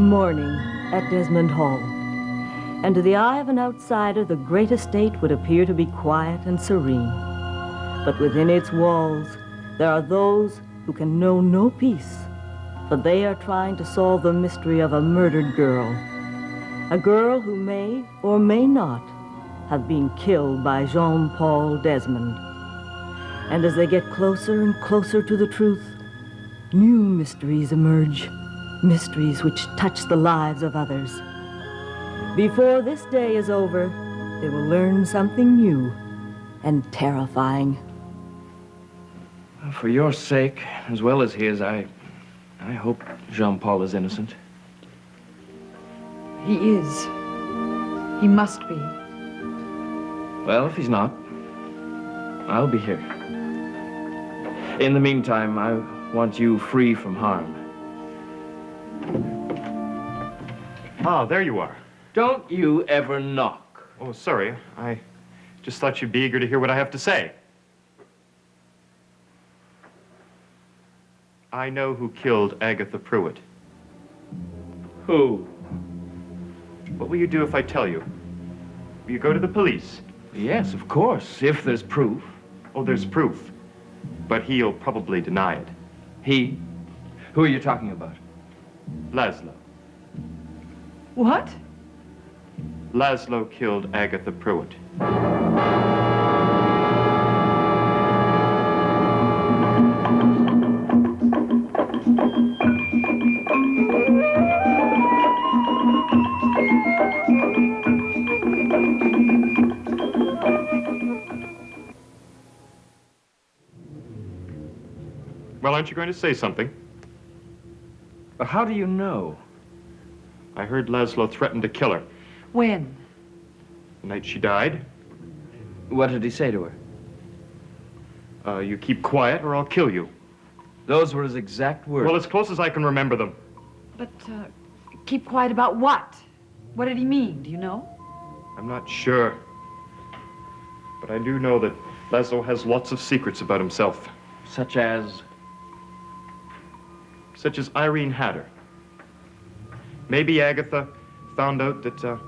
Morning at Desmond Hall. And to the eye of an outsider, the great estate would appear to be quiet and serene. But within its walls, there are those who can know no peace, for they are trying to solve the mystery of a murdered girl. A girl who may or may not have been killed by Jean-Paul Desmond. And as they get closer and closer to the truth, new mysteries emerge, mysteries which touch the lives of others. Before this day is over, they will learn something new and terrifying. For your sake, as well as his, I hope Jean-Paul is innocent. He is. He must be. Well, if he's not, I'll be here. In the meantime, I want you free from harm. Ah, there you are. Don't you ever knock. Oh, sorry. I just thought you'd be eager to hear what I have to say. I know who killed Agatha Pruitt. Who? What will you do if I tell you? Will you go to the police? Yes, of course, if there's proof. Oh, there's proof. But he'll probably deny it. He? Who are you talking about? Laszlo. What? Laszlo killed Agatha Pruitt. Well, aren't you going to say something? But how do you know? I heard Laszlo threaten to kill her. When? The night she died. What did he say to her? You keep quiet or I'll kill you. Those were his exact words. Well, as close as I can remember them. But, keep quiet about what? What did he mean? Do you know? I'm not sure. But I do know that Laszlo has lots of secrets about himself. Such as? Such as Irene had her. Maybe Agatha found out that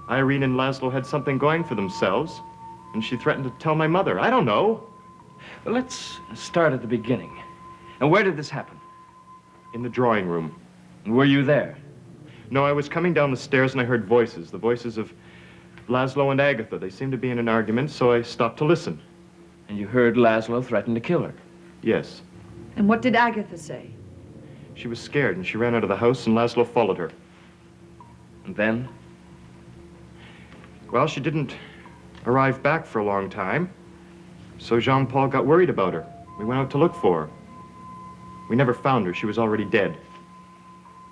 Irene and Laszlo had something going for themselves, and she threatened to tell my mother. I don't know. Well, let's start at the beginning. And where did this happen? In the drawing room. And were you there? No, I was coming down the stairs and I heard voices, the voices of Laszlo and Agatha. They seemed to be in an argument, so I stopped to listen. And you heard Laszlo threaten to kill her? Yes. And what did Agatha say? She was scared and she ran out of the house and Laszlo followed her. And then? Well, she didn't arrive back for a long time, so Jean-Paul got worried about her. We went out to look for her. We never found her. She was already dead.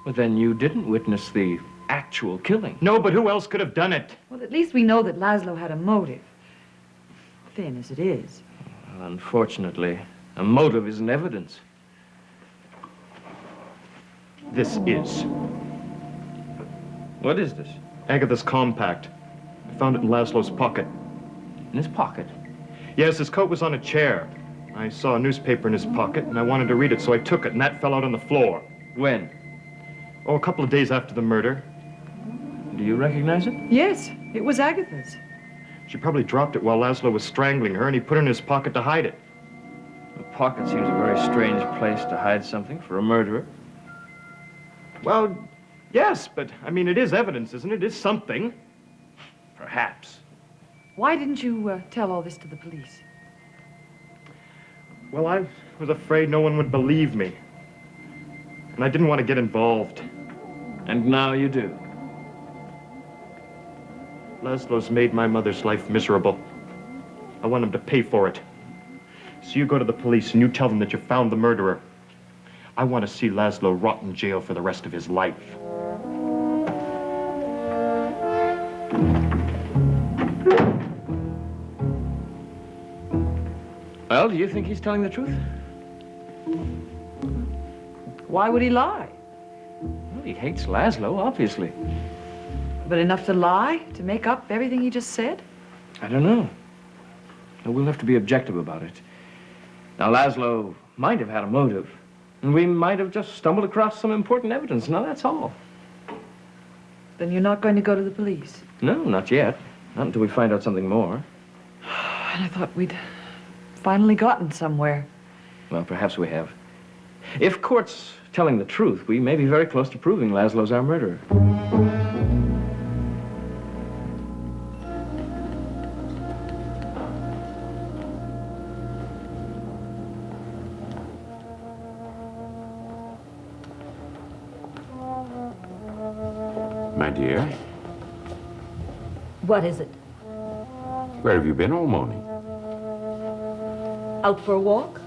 But then you didn't witness the actual killing. No, but who else could have done it? Well, at least we know that Laszlo had a motive. Thin as it is. Well, unfortunately, a motive isn't evidence. This is. What is this? Agatha's compact. I found it in Laszlo's pocket. In his pocket? Yes, his coat was on a chair. I saw a newspaper in his pocket, and I wanted to read it, so I took it, and that fell out on the floor. When? Oh, a couple of days after the murder. Do you recognize it? Yes, it was Agatha's. She probably dropped it while Laszlo was strangling her, and he put it in his pocket to hide it. A pocket seems a very strange place to hide something for a murderer. Well, yes, but, I mean, it is evidence, isn't it? It is something. Perhaps. Why didn't you tell all this to the police? Well, I was afraid no one would believe me. And I didn't want to get involved. And now you do. Laszlo's made my mother's life miserable. I want him to pay for it. So you go to the police and you tell them that you found the murderer. I want to see Laszlo rot in jail for the rest of his life. Well, do you think he's telling the truth? Why would he lie? Well, he hates Laszlo, obviously. But enough to lie? To make up everything he just said? I don't know. We'll have to be objective about it. Now, Laszlo might have had a motive, and we might have just stumbled across some important evidence. Now, that's all. Then you're not going to go to the police? No, not yet. Not until we find out something more. And I thought we'd finally gotten somewhere. Well, perhaps we have. If court's telling the truth, we may be very close to proving Laszlo's our murderer. My dear, What is it? where have you been all morning? Out for a walk?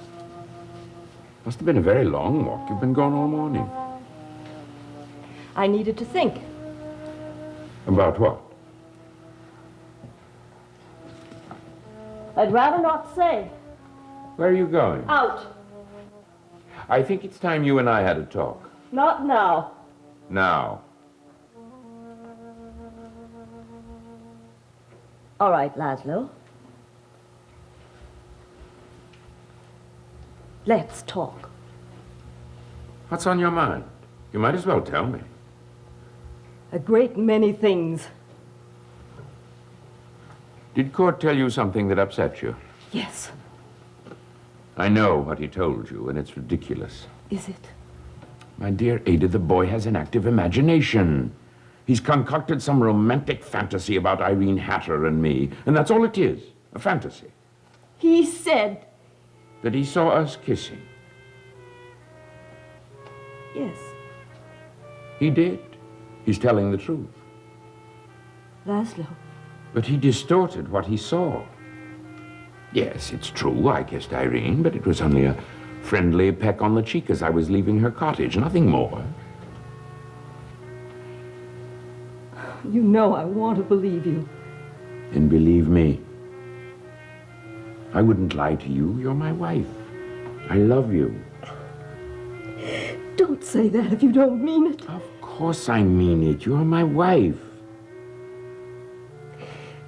Must have been a very long walk. You've been gone all morning. I needed to think. About what? I'd rather not say. Where are you going? Out. I think it's time you and I had a talk. Not now. Now. All right, Laszlo. Let's talk. What's on your mind? You might as well tell me. A great many things. Did Court tell you something that upset you? Yes. I know what he told you, and it's ridiculous. Is it? My dear Ada, the boy has an active imagination. He's concocted some romantic fantasy about Irene Hatter and me, and that's all it is, a fantasy. He said... That he saw us kissing. Yes. He did. He's telling the truth. Laszlo. But he distorted what he saw. Yes, it's true, I kissed Irene, but it was only a friendly peck on the cheek as I was leaving her cottage, nothing more. You know I want to believe you. And believe me, I wouldn't lie to you. You're my wife. I love you. Don't say that if you don't mean it. Of course I mean it. You're my wife.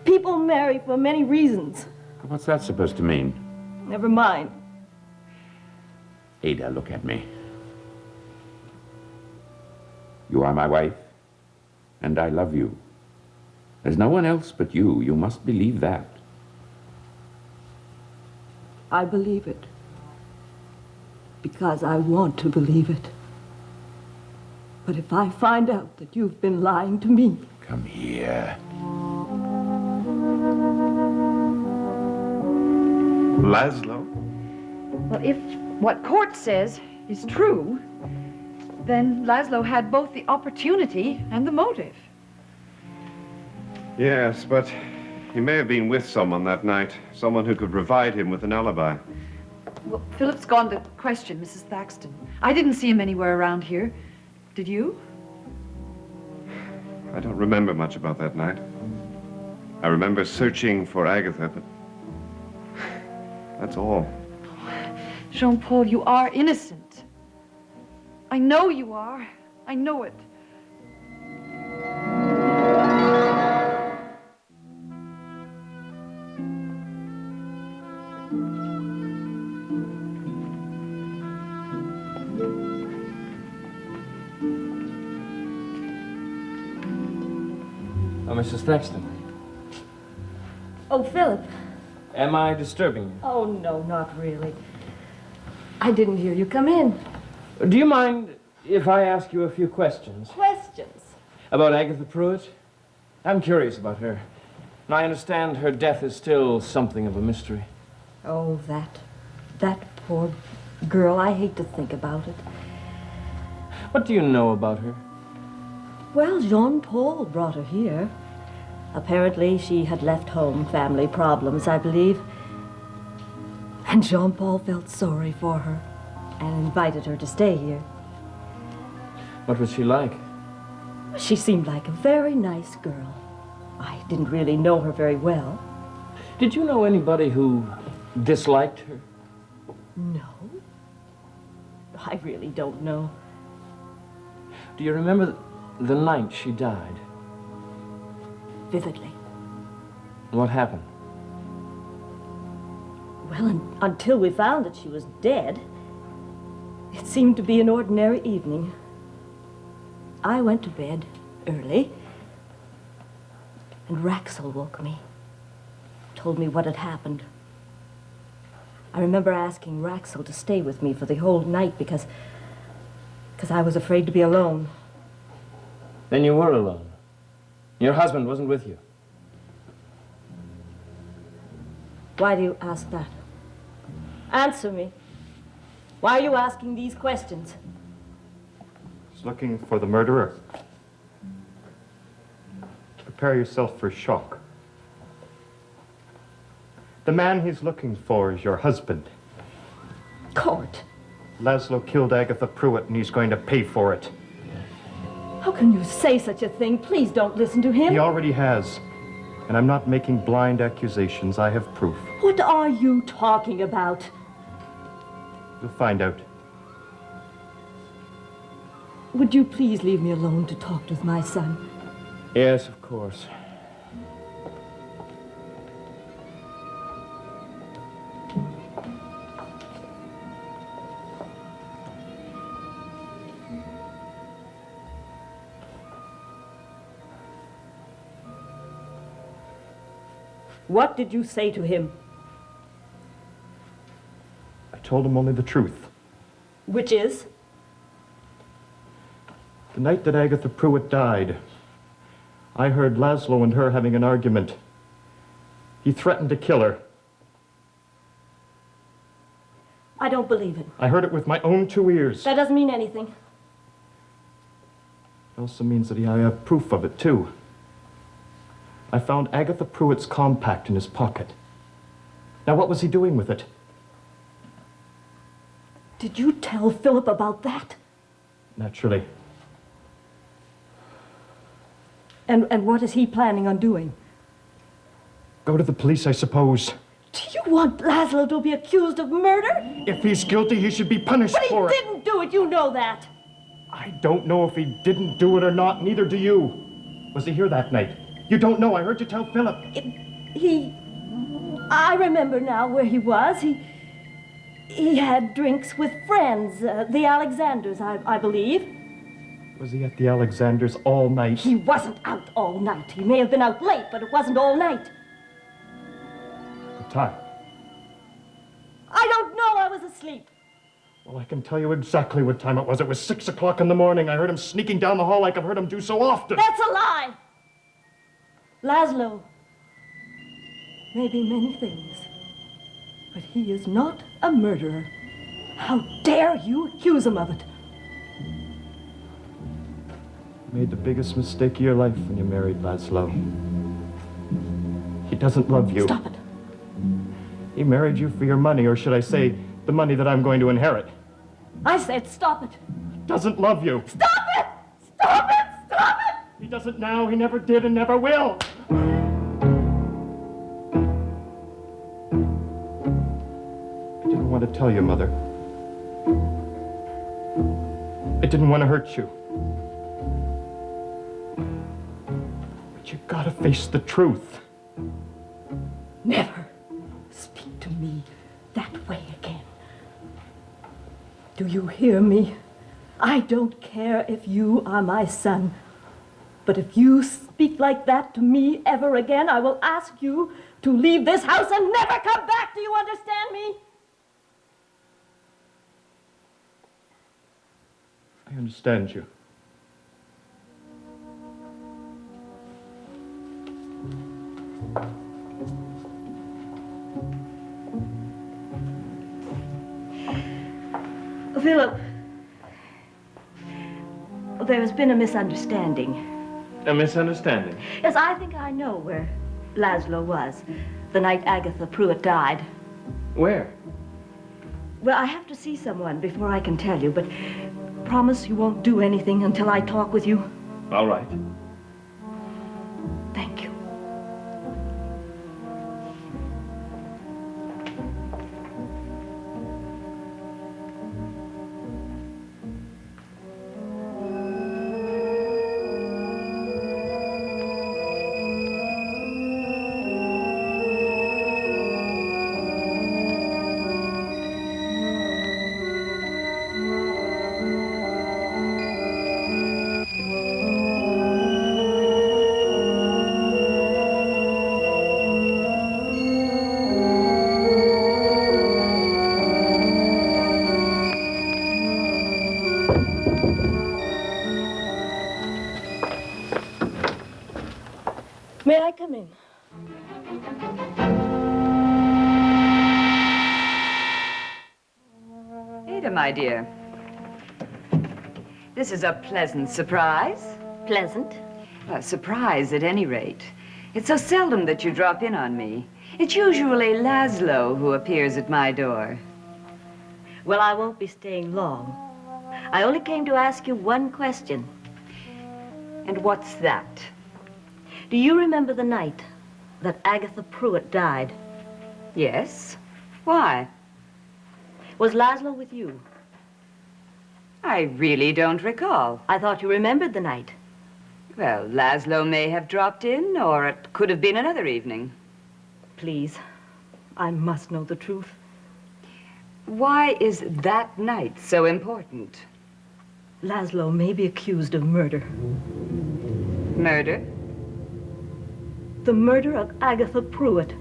People marry for many reasons. What's that supposed to mean? Never mind. Ada, look at me. You are my wife, and I love you. There's no one else but you. You must believe that. I believe it. Because I want to believe it. But if I find out that you've been lying to me... Come here. Laszlo? Well, if what court says is true, then Laszlo had both the opportunity and the motive. Yes, but he may have been with someone that night. Someone who could provide him with an alibi. Well, Philip's gone to question Mrs. Thaxton. I didn't see him anywhere around here. Did you? I don't remember much about that night. I remember searching for Agatha, but that's all. Jean-Paul, you are innocent. I know you are. I know it. Oh, Mrs. Thaxton. Oh, Philip. Am I disturbing you? Oh, no, not really. I didn't hear you come in. Do you mind if I ask you a few questions? Questions? About Agatha Pruitt? I'm curious about her. And I understand her death is still something of a mystery. Oh, that poor girl. I hate to think about it. What do you know about her? Well, Jean-Paul brought her here. Apparently, she had left home, family problems, I believe. And Jean-Paul felt sorry for her and invited her to stay here. What was she like? She seemed like a very nice girl. I didn't really know her very well. Did you know anybody who disliked her? No. I really don't know. Do you remember the night she died? Vividly. What happened? Well, until we found that she was dead, it seemed to be an ordinary evening. I went to bed early, And Raxel woke me, told me what had happened. I remember asking Raxel to stay with me for the whole night because I was afraid to be alone. Then you were alone. Your husband wasn't with you. Why do you ask that? Answer me. Why are you asking these questions? He's looking for the murderer. Prepare yourself for shock. The man he's looking for is your husband. Court. Laszlo killed Agatha Pruitt, and he's going to pay for it. How can you say such a thing? Please don't listen to him. He already has. And I'm not making blind accusations. I have proof. What are you talking about? You'll find out. Would you please leave me alone to talk with my son? Yes, of course. What did you say to him? I told him only the truth. Which is? The night that Agatha Pruitt died, I heard Laszlo and her having an argument. He threatened to kill her. I don't believe it. I heard it with my own 2 ears. That doesn't mean anything. It also means that I have proof of it, too. I found Agatha Pruitt's compact in his pocket. Now, what was he doing with it? Did you tell Philip about that? Naturally. And what is he planning on doing? Go to the police, I suppose. Do you want Laszlo to be accused of murder? If he's guilty, he should be punished But he for it. didn't do it, you know that. I don't know if he didn't do it or not, neither do you. Was he here that night? You don't know. I heard you tell Philip. I remember now where he was. He had drinks with friends, the Alexanders, I believe. Was he at the Alexanders all night? He wasn't out all night. He may have been out late, but it wasn't all night. What time? I don't know. I was asleep. Well, I can tell you exactly what time it was. It was 6 o'clock in the morning. I heard him sneaking down the hall like I've heard him do so often. That's a lie. Laszlo may be many things, but he is not a murderer. How dare you accuse him of it? You made the biggest mistake of your life when you married Laszlo. He doesn't love you. Stop it. He married you for your money, or should I say, the money that I'm going to inherit. I said stop it. He doesn't love you. Stop it! Stop it! Stop it! He doesn't now, he never did, and never will. I didn't want to tell you, Mother. I didn't want to hurt you. But you gotta face the truth. Never speak to me that way again. Do you hear me? I don't care if you are my son, but if you speak like that to me ever again, I will ask you to leave this house and never come back. Do you understand me? I understand you. Philip, there's been a misunderstanding. A misunderstanding? Yes, I think I know where Laszlo was the night Agatha Pruitt died. Where? Well, I have to see someone before I can tell you, but promise you won't do anything until I talk with you. All right. Thank you. May I come in? Ada, my dear. This is a pleasant surprise. Pleasant? A surprise, at any rate. It's so seldom that you drop in on me. It's usually Laszlo who appears at my door. Well, I won't be staying long. I only came to ask you one question. And what's that? Do you remember the night that Agatha Pruitt died? Yes? Why? Was Laszlo with you? I really don't recall. I thought you remembered the night. Well, Laszlo may have dropped in, or it could have been another evening. Please, I must know the truth. Why is that night so important? Laszlo may be accused of murder. Murder? The murder of Agatha Pruitt.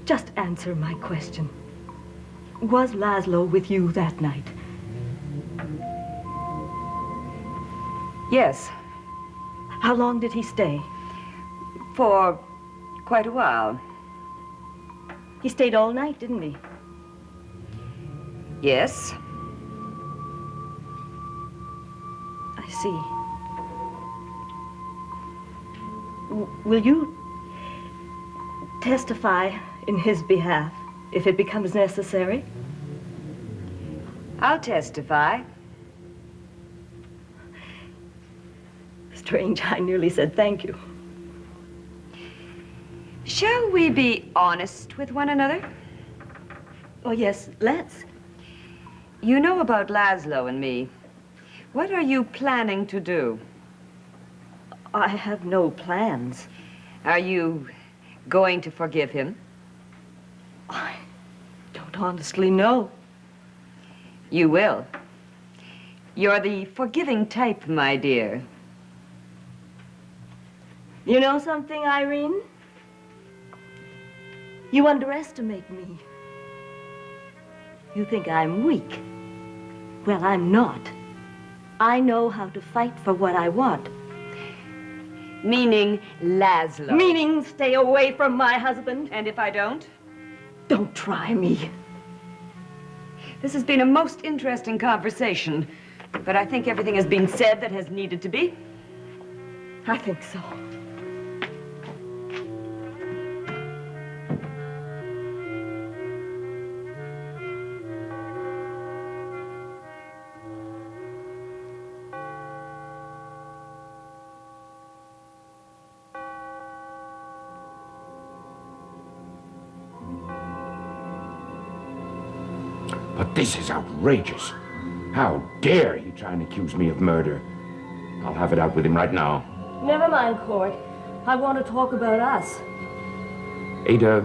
Just answer my question. Was Laszlo with you that night? Yes, How long did he stay? for quite a while. He stayed all night, didn't he? Yes. I see. Will you testify in his behalf if it becomes necessary? I'll testify. Strange, I nearly said thank you. Shall we be honest with one another? Oh, yes, let's. You know about Laszlo and me. What are you planning to do? I have no plans. Are you going to forgive him? I don't honestly know. You will. You're the forgiving type, my dear. You know something, Irene? You underestimate me. You think I'm weak. Well, I'm not. I know how to fight for what I want. Meaning Laszlo. Meaning stay away from my husband. And if I don't? Don't try me. This has been a most interesting conversation, but I think everything has been said that has needed to be. I think so. But this is outrageous. How dare he try and accuse me of murder? I'll have it out with him right now. Never mind, Court. I want to talk about us. Ada,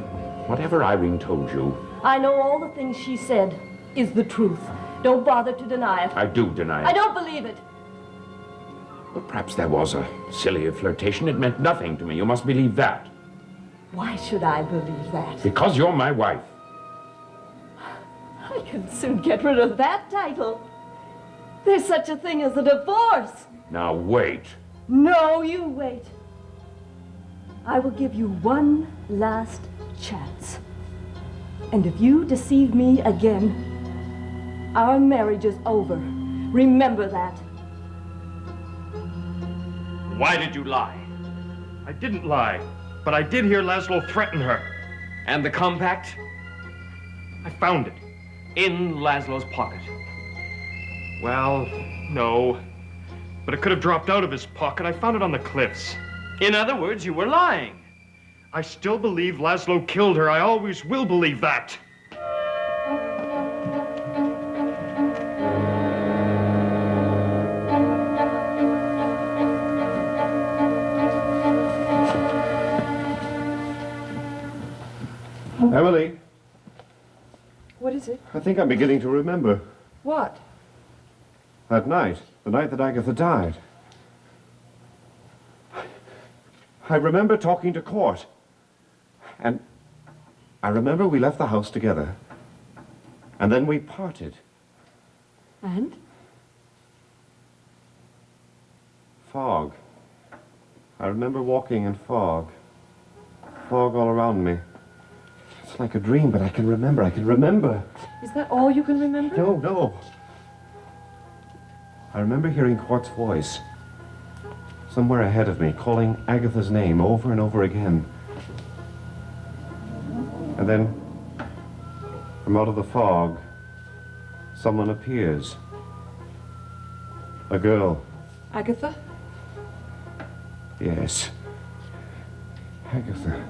whatever Irene told you, I know all the things she said is the truth. Don't bother to deny it. I do deny I it. don't believe it. But perhaps there was a silly flirtation. It meant nothing to me. You must believe that. Why should I believe that? Because you're my wife. I can soon get rid of that title. There's such a thing as a divorce. Now wait. No, you wait. I will give you one last chance. And if you deceive me again, our marriage is over. Remember that. Why did you lie? I didn't lie, but I did hear Laszlo threaten her. And the compact? I found it. In Laszlo's pocket. Well, no. But it could have dropped out of his pocket. I found it on the cliffs. In other words, you were lying. I still believe Laszlo killed her. I always will believe that. Emily, What is it? I think I'm beginning to remember. What? That night, the night that Agatha died. I remember talking to Court. And I remember we left the house together. And then we parted. And? Fog. I remember walking in fog. Fog all around me. It's like a dream, but I can remember. Is that all you can remember? No. I remember hearing Court's voice. Somewhere ahead of me, calling Agatha's name over and over again. And then, from out of the fog, someone appears. A girl. Agatha? Yes. Agatha.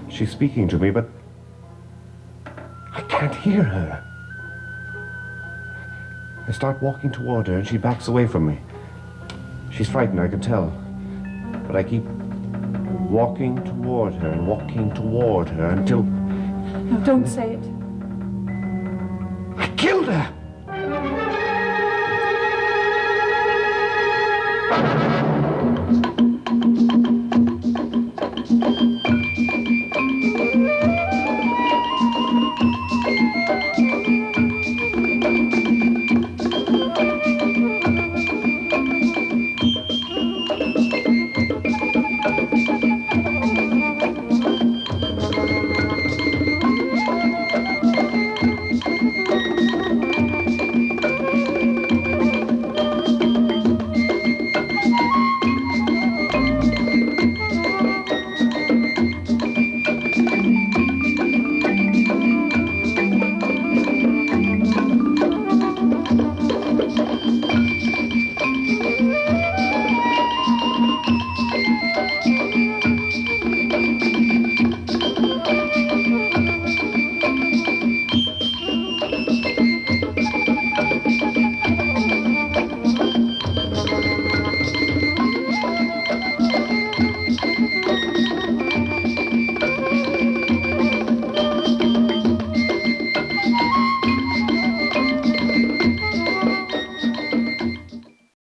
She's speaking to me, but I can't hear her. I start walking toward her, and she backs away from me. She's frightened, I can tell. But I keep walking toward her and walking toward her until... No, don't say it. I killed her!